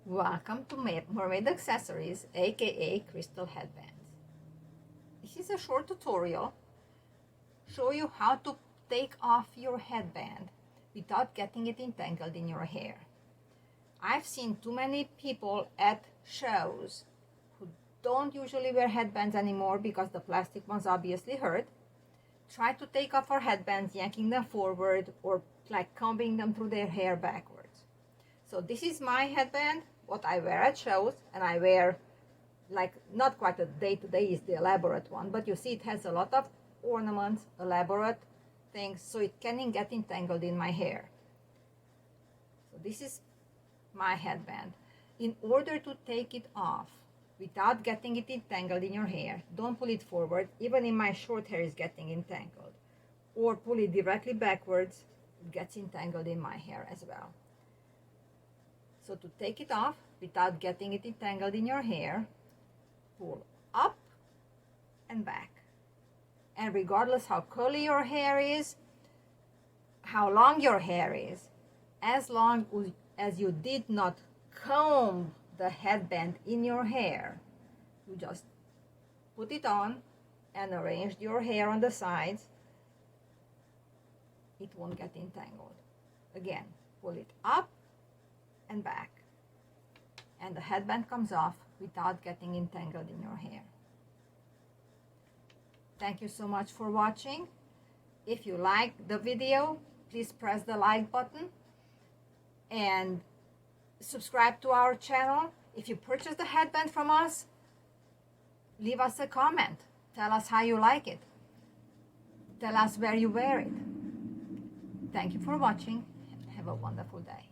Welcome to Mermaid Accessories, aka Crystal Headbands. This is a short tutorial show you how to take off your headband without getting it entangled in your hair. I've seen too many people at shows who don't usually wear headbands anymore because the plastic ones obviously hurt. Try to take off our headbands, yanking them forward or like combing them through their hair backwards. So this is my headband, what I wear at shows, and I wear like not quite a day-to-day is the elaborate one, but you see it has a lot of ornaments, elaborate things, so it can get entangled in my hair. So this is my headband. In order to take it off without getting it entangled in your hair, don't pull it forward, even if my short hair is getting entangled, or pull it directly backwards, it gets entangled in my hair as well. So to take it off without getting it entangled in your hair, pull up and back. And regardless how curly your hair is, how long your hair is, as long as you did not comb the headband in your hair, you just put it on and arrange your hair on the sides, it won't get entangled. Again, pull it up and back, and the headband comes off without getting entangled in your hair. Thank you so much for watching. If you like the video, please press the like button and subscribe to our channel. If you purchase the headband from us, leave us a comment. Tell us how you like it. Tell us where you wear it. Thank you for watching. Have a wonderful day.